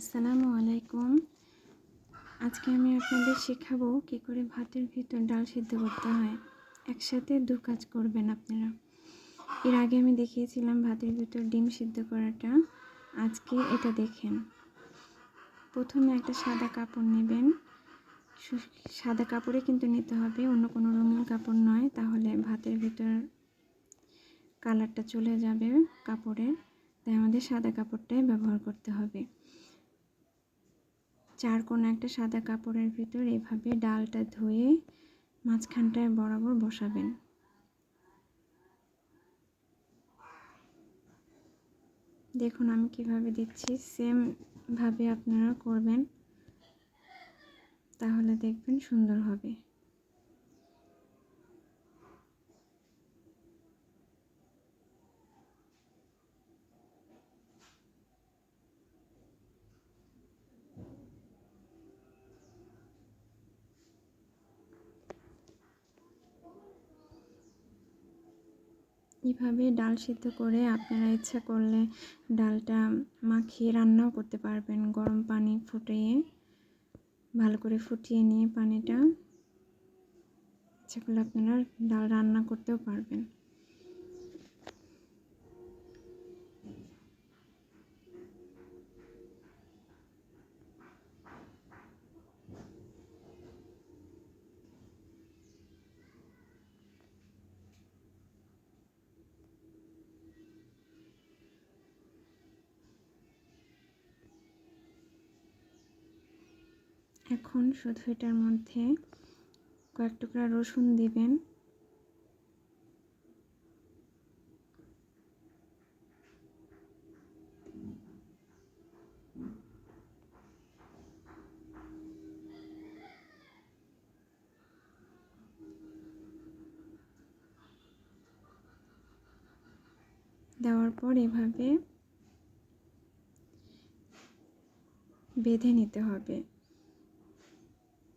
আসসালামু আলাইকুম। আজকে আমি আপনাদের শেখাবো কী করে ভাতের ভিতর ডাল সিদ্ধ করতে হয়। একসাথে দু কাজ করবেন আপনারা। এর আগে আমি দেখিয়েছিলাম ভাতের ভিতর ডিম সিদ্ধ করাটা। আজকে এটা দেখেন। প্রথমে একটা সাদা কাপড় নেবেন। সাদা কাপড়ে কিন্তু নিতে হবে, অন্য কোনো রঙিন কাপড় নয়, তাহলে ভাতের ভিতর কালারটা চলে যাবে কাপড়ের। তাই আমাদের সাদা কাপড়টাই ব্যবহার করতে হবে। চার কোণা একটা সাদা কাপড়ের ভিতর এভাবে ডালটা ধুয়ে মাঝখানটায় বরাবর বসাবেন। দেখুন আমি কিভাবে দিচ্ছি, সেম ভাবে আপনারা করবেন, তাহলে দেখবেন সুন্দর হবে। এভাবে ডাল সিদ্ধ করে আপনারা ইচ্ছা করলে ডালটা মাখিয়ে রান্নাও করতে পারবেন। গরম পানি ফুটিয়ে ভালো করে ফুটিয়ে নিয়ে পানিটা ইচ্ছা করলে আপনারা ডাল রান্না করতেও পারবেন। এখন শুধু এটার মধ্যে কয়েক টুকরা রসুন দিবেন। দেওয়ার পর এভাবে বেঁধে নিতে হবে,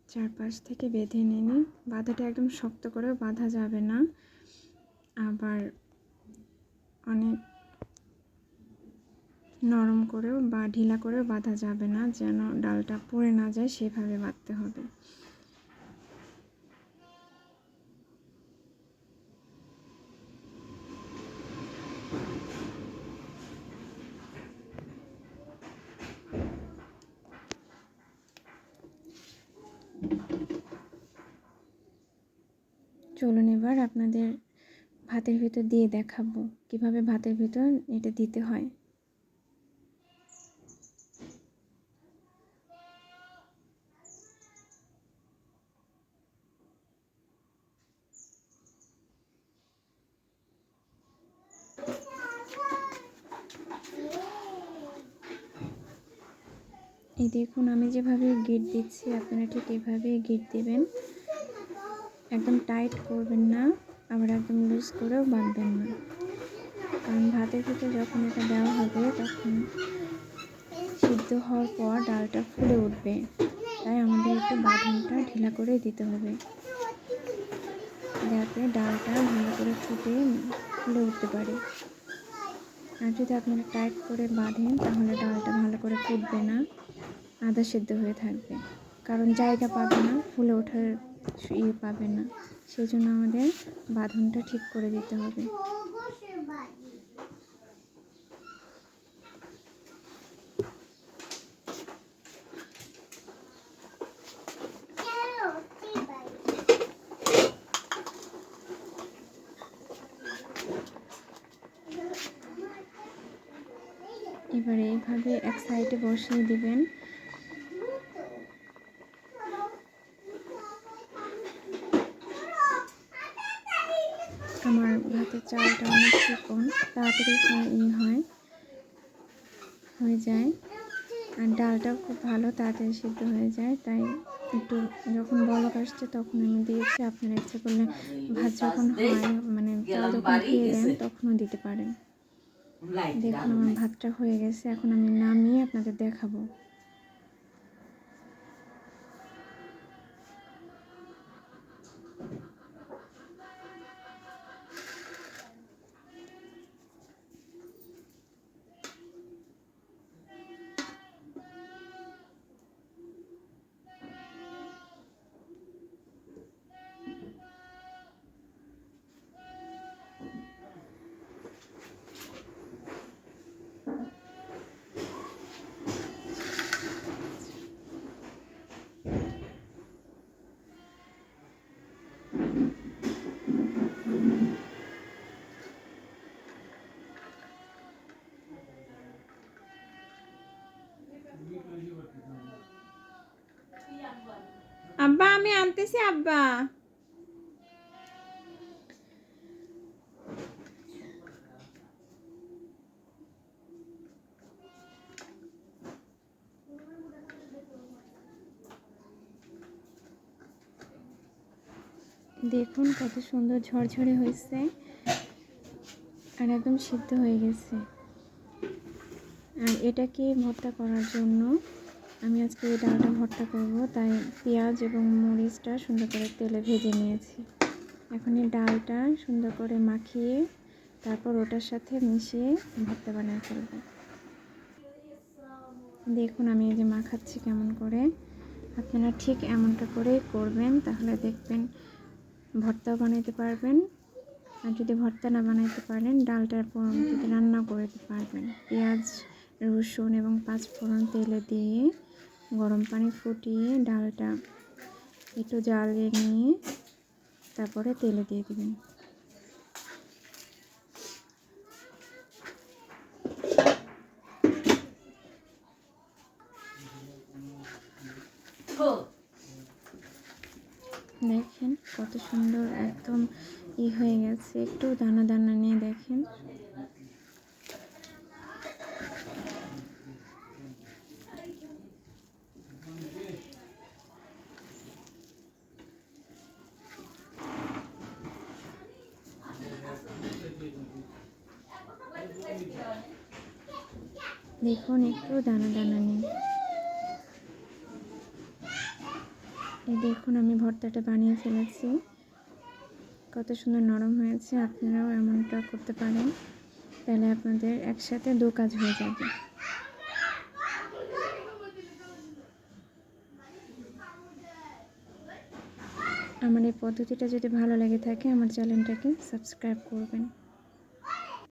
চারপাশ থেকে বেঁধে নিন। বাঁধাটা একদম শক্ত করেও বাঁধা যাবে না, আবার অনেক নরম করেও বা ঢিলা করেও বাঁধা যাবে না, যেন ডালটা পুড়ে না যায় সেভাবে বাঁধতে হবে। চলুন এবার আপনাদের ভাতের ভিতর দিয়ে দেখাবো কিভাবে ভাতের ভিতর এটা দিতে হয়। এই দেখুন আমি যেভাবে গিট দিচ্ছি আপনারা ঠিক এভাবে গিট দেবেন। একদম টাইট করবেন না, আবার একদম লুজ করেও বাঁধবেন না, কারণ ভাতের ভিতরে যখন এটা দেওয়া হবে তখন সিদ্ধ হওয়ার পর ডালটা ফুলে উঠবে। তাই আমাদের একটু বাঁধনটা ঢিলা করে দিতে হবে, যাতে ডালটা ভালো করে ফুলে উঠতে পারে। আর যদি আপনারা টাইট করে বাঁধেন তাহলে ডালটা ভালো করে ফুটবে না, আধা সিদ্ধ হয়ে থাকবে, কারণ জায়গা পাবে না, ফুলে ওঠার পাবে না। সেই জন্য আমাদের বাঁধনটা ঠিক করে দিতে হবে। এবারে এইভাবে এক সাইডে বসিয়ে দিবেন। আমার ভাতের চালটা অনেক চিকন, তাড়াতাড়ি হয়ে যায়, আর ডালটাও খুব ভালো তাড়াতাড়ি সিদ্ধ হয়ে যায়। তাই একটু যখন বলক আসছে তখন আমি দিয়েছি। আপনারা ইচ্ছা করলে ভাত যখন হয় মানে চাল যখন ধুয়ে দেন তখনও দিতে পারেন। দেখুন আমার ভাতটা হয়ে গেছে, এখন আমি নামিয়ে আপনাদের দেখাবো। আব্বা আমি আনতেছি আব্বা। দেখুন কত সুন্দর ঝরঝরে হয়েছে আর একদম সিদ্ধ হয়ে গেছে। আর এটাকে ভর্তা করার জন্য আমি আজকে এই ডালটা ভর্তা করব, তাই পেঁয়াজ এবং মরিচটা সুন্দর করে তেলে ভেজে নিয়েছি। এখন এই ডালটা সুন্দর করে মাখিয়ে তারপর ওটার সাথে মিশিয়ে ভর্তা বানিয়ে ফেলব। দেখুন আমি এই যে মাখাচ্ছি কেমন করে, আপনারা ঠিক এমনটা করেই করবেন, তাহলে দেখবেন ভর্তাও বানাইতে পারবেন। আর যদি ভর্তা না বানাইতে পারেন ডালটা যদি রান্না করে দিতে পারবেন। পেঁয়াজ রসুন এবং পাঁচফোড়ন তেলে দিয়ে গরম পানি ফুটিয়ে ডালটা একটু জ্বালিয়ে নিয়ে তারপরে তেলে দিয়ে দেবেন। দেখেন কত সুন্দর একদম হয়ে গেছে, একটু দানা দানা নিয়ে দেখেন। দেখুন একটু দানা দানা নেই। এই দেখুন আমি ভর্তাটা বানিয়ে ফেলেছি, কত সুন্দর নরম হয়েছে। আপনারাও এমনটা করতে পারেন, তাহলে আপনাদের একসাথে দু কাজ হয়ে যাবে। আমার এই পদ্ধতিটা যদি ভালো লেগে থাকে আমার চ্যানেলটাকে সাবস্ক্রাইব করবেন।